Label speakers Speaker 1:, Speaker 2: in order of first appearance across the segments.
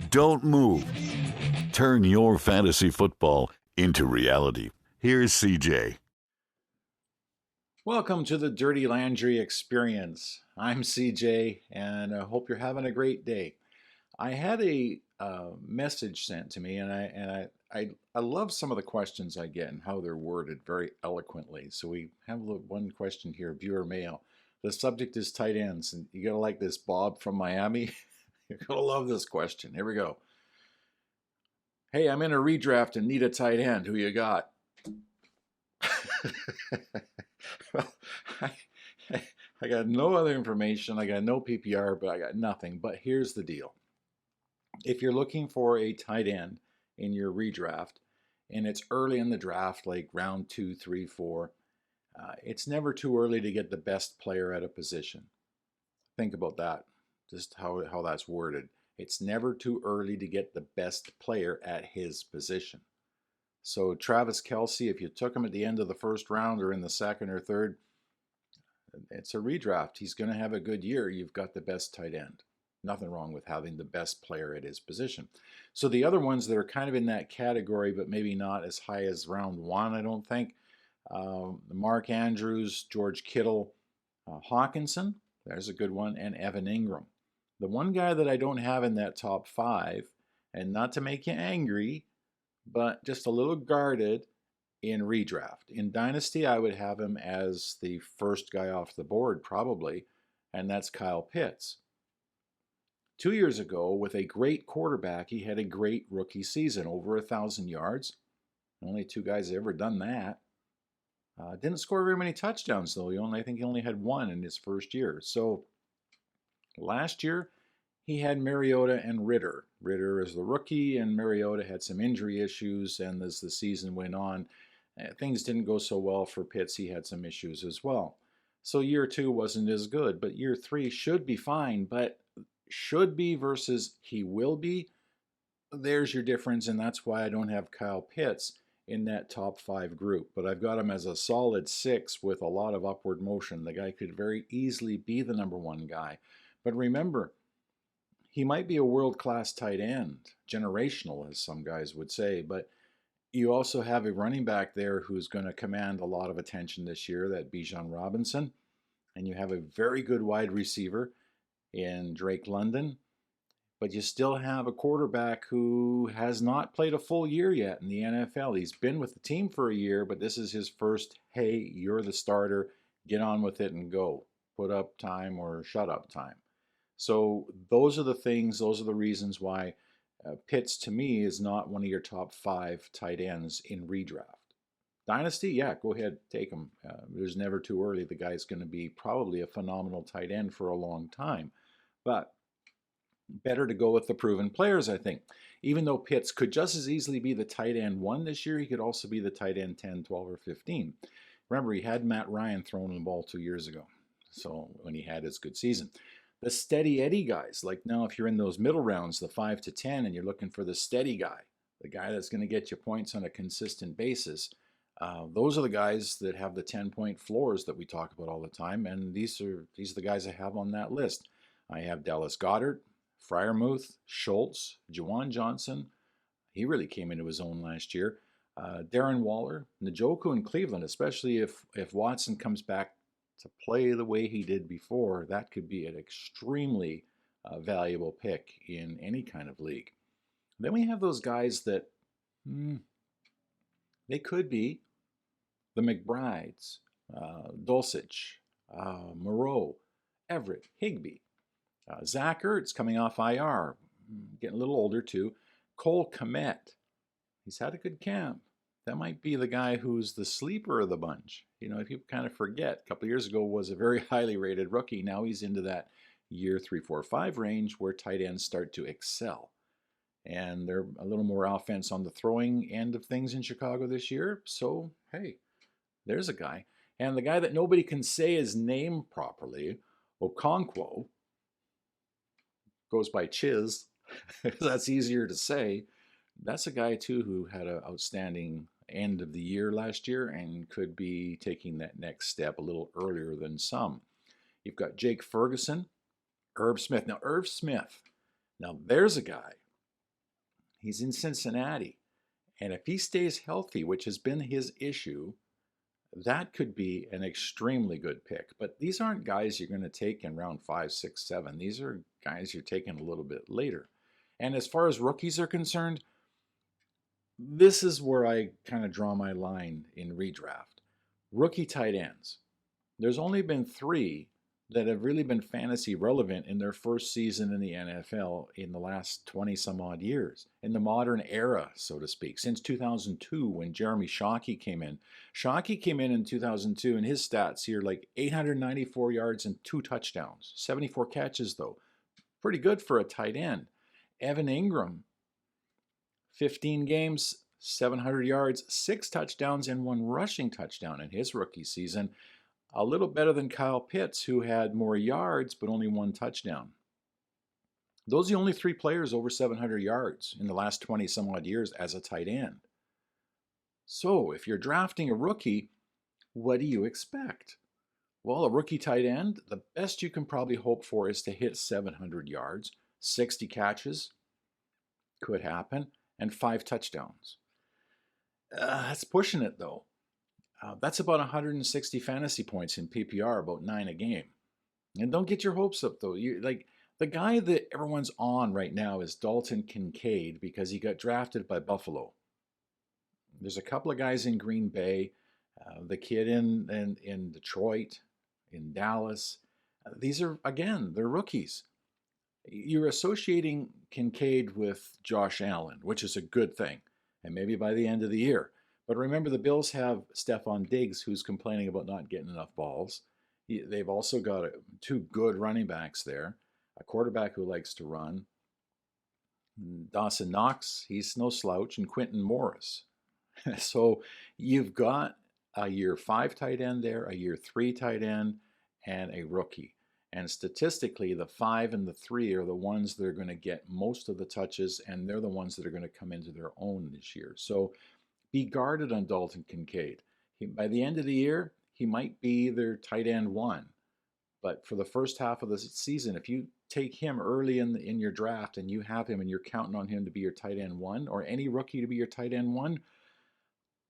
Speaker 1: Don't move. Turn your fantasy football into reality. Here's CJ.
Speaker 2: Welcome to the Dirty Landry Experience. I'm CJ, and I hope you're having a great day. I had a message sent to me, and I love some of the questions I get and how they're worded very eloquently. So we have one question here, viewer mail. The subject is tight ends, and you gotta like this, Bob from Miami. You're gonna love this question. Here we go. Hey, I'm in a redraft and need a tight end. Who you got? Well, I got no other information. I got no PPR, but I got nothing. But here's the deal. If you're looking for a tight end in your redraft, and it's early in the draft, like round 2, 3, 4, it's never too early to get the best player at a position. Think about that, just how that's worded. It's never too early to get the best player at his position. So Travis Kelce, if you took him at the end of the first round or in the second or third, it's a redraft. He's going to have a good year. You've got the best tight end. Nothing wrong with having the best player at his position. So the other ones that are kind of in that category, but maybe not as high as round 1, I don't think. Mark Andrews, George Kittle, Hawkinson, there's a good one, and Evan Ingram. The one guy that I don't have in that top 5, and not to make you angry, but just a little guarded in redraft. In Dynasty, I would have him as the first guy off the board, probably, and that's Kyle Pitts. 2 years ago, with a great quarterback, he had a great rookie season, over 1,000 yards. Only 2 guys have ever done that. Didn't score very many touchdowns, though. I think he only had 1 in his first year. So last year, he had Mariota and Ritter. Ritter is the rookie, and Mariota had some injury issues, and as the season went on, things didn't go so well for Pitts. He had some issues as well. So year 2 wasn't as good, but year 3 should be fine. But should be versus he will be, there's your difference, and that's why I don't have Kyle Pitts in that top 5 group. But I've got him as a solid 6 with a lot of upward motion. The guy could very easily be the number 1 guy. But remember, he might be a world-class tight end, generational, as some guys would say, but you also have a running back there who's going to command a lot of attention this year, that Bijan Robinson, and you have a very good wide receiver in Drake London, but you still have a quarterback who has not played a full year yet in the NFL. He's been with the team for a year, but this is his first, hey, you're the starter, get on with it and go. Put up time or shut up time. So those are the things, those are the reasons why Pitts, to me, is not one of your top 5 tight ends in redraft. Dynasty, yeah, go ahead, take him. There's never too early. The guy's going to be probably a phenomenal tight end for a long time. But better to go with the proven players, I think. Even though Pitts could just as easily be the tight end 1 this year, he could also be the tight end 10, 12, or 15. Remember, he had Matt Ryan throwing the ball 2 years ago, so when he had his good season. The steady Eddie guys, like now if you're in those middle rounds, the 5 to 10, and you're looking for the steady guy, the guy that's going to get you points on a consistent basis, those are the guys that have the 10-point floors that we talk about all the time, and these are the guys I have on that list. I have Dallas Goedert, Freiermuth, Schultz, Juwan Johnson. He really came into his own last year. Darren Waller, Njoku in Cleveland, especially if Watson comes back to play the way he did before, that could be an extremely valuable pick in any kind of league. Then we have those guys that they could be the McBrides, Dulcich, Moreau, Everett, Higbee, Zach Ertz coming off IR, getting a little older too. Cole Kmet, he's had a good camp. That might be the guy who's the sleeper of the bunch. You know, people kind of forget. A couple of years ago was a very highly rated rookie. Now he's into that year 3, 4, 5 range where tight ends start to excel. And they're a little more offense on the throwing end of things in Chicago this year. So, hey, there's a guy. And the guy that nobody can say his name properly, Okonkwo, goes by Chiz. That's easier to say. That's a guy, too, who had an outstanding end of the year last year and could be taking that next step a little earlier than some. You've got Jake Ferguson, Irv Smith. Now, Irv Smith, now there's a guy He's in Cincinnati. And if he stays healthy, which has been his issue, that could be an extremely good pick. But these aren't guys you're going to take in round 5, 6, 7. These are guys you're taking a little bit later. And as far as rookies are concerned, this is where I kind of draw my line in redraft. Rookie tight ends. There's only been 3 that have really been fantasy relevant in their first season in the NFL in the last 20 some odd years, in the modern era, so to speak, since 2002 when Jeremy Shockey came in. Shockey came in 2002, and his stats here like 894 yards and 2 touchdowns, 74 catches though. Pretty good for a tight end. Evan Ingram, 15 games, 700 yards, 6 touchdowns, and 1 rushing touchdown in his rookie season. A little better than Kyle Pitts, who had more yards but only 1 touchdown. Those are the only 3 players over 700 yards in the last 20 some odd years as a tight end. So if you're drafting a rookie, what do you expect? Well, a rookie tight end, the best you can probably hope for is to hit 700 yards, 60 catches, could happen, and 5 touchdowns. That's pushing it though. That's about 160 fantasy points in PPR, about 9 a game. And don't get your hopes up though. Like the guy that everyone's on right now is Dalton Kincaid because he got drafted by Buffalo. There's a couple of guys in Green Bay, the kid in Detroit, in Dallas. These are, again, they're rookies. You're associating Kincaid with Josh Allen, which is a good thing, and maybe by the end of the year. But remember, the Bills have Stephon Diggs, who's complaining about not getting enough balls. They've also got 2 good running backs there, a quarterback who likes to run, Dawson Knox, he's no slouch, and Quentin Morris. So you've got a year 5 tight end there, a year 3 tight end, and a rookie. And statistically, the 5 and the 3 are the ones that are going to get most of the touches, and they're the ones that are going to come into their own this year. So be guarded on Dalton Kincaid. By the end of the year, he might be their tight end 1. But for the first half of the season, if you take him early in your draft and you have him and you're counting on him to be your tight end 1 or any rookie to be your tight end 1,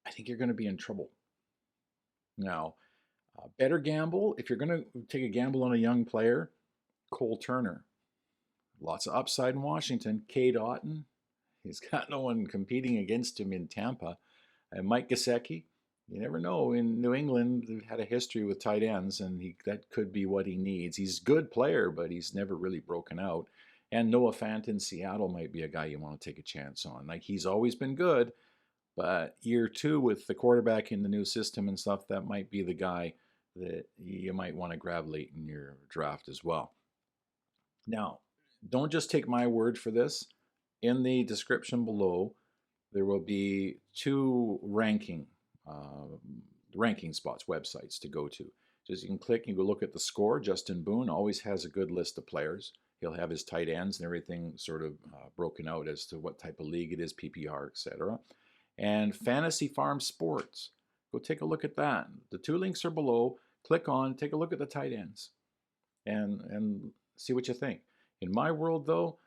Speaker 2: I think you're going to be in trouble. Now, better gamble, if you're going to take a gamble on a young player, Cole Turner. Lots of upside in Washington. Cade Otton, he's got no one competing against him in Tampa. And Mike Gesicki, you never know. In New England, they've had a history with tight ends, and that could be what he needs. He's a good player, but he's never really broken out. And Noah Fant in Seattle might be a guy you want to take a chance on. Like, he's always been good, but year 2 with the quarterback in the new system and stuff, that might be the guy that you might want to grab late in your draft as well. Now, don't just take my word for this. In the description below, there will be 2 ranking spots, websites to go to. Just you can click and go look at the score. Justin Boone always has a good list of players. He'll have his tight ends and everything sort of broken out as to what type of league it is, PPR, etc. And Fantasy Farm Sports. Go take a look at that. The 2 links are below. Click on, take a look at the tight ends, and see what you think. In my world, though,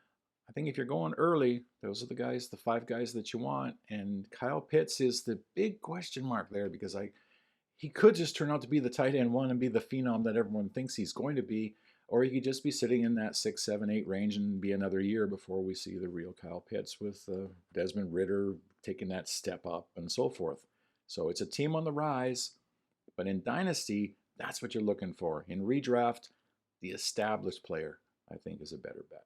Speaker 2: I think if you're going early, those are the guys, the 5 guys that you want. And Kyle Pitts is the big question mark there because he could just turn out to be the tight end 1 and be the phenom that everyone thinks he's going to be, or he could just be sitting in that 6, 7, 8 range and be another year before we see the real Kyle Pitts with Desmond Ridder taking that step up and so forth. So it's a team on the rise, but in Dynasty, that's what you're looking for. In redraft, the established player, I think, is a better bet.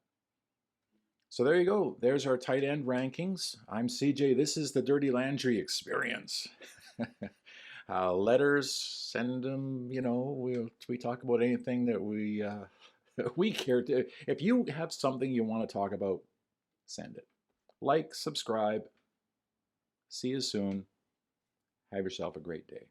Speaker 2: So there you go. There's our tight end rankings. I'm CJ. This is the Dirty Landry experience. Letters, send them. You know, we talk about anything that we care to. If you have something you want to talk about, send it. Like, subscribe. See you soon. Have yourself a great day.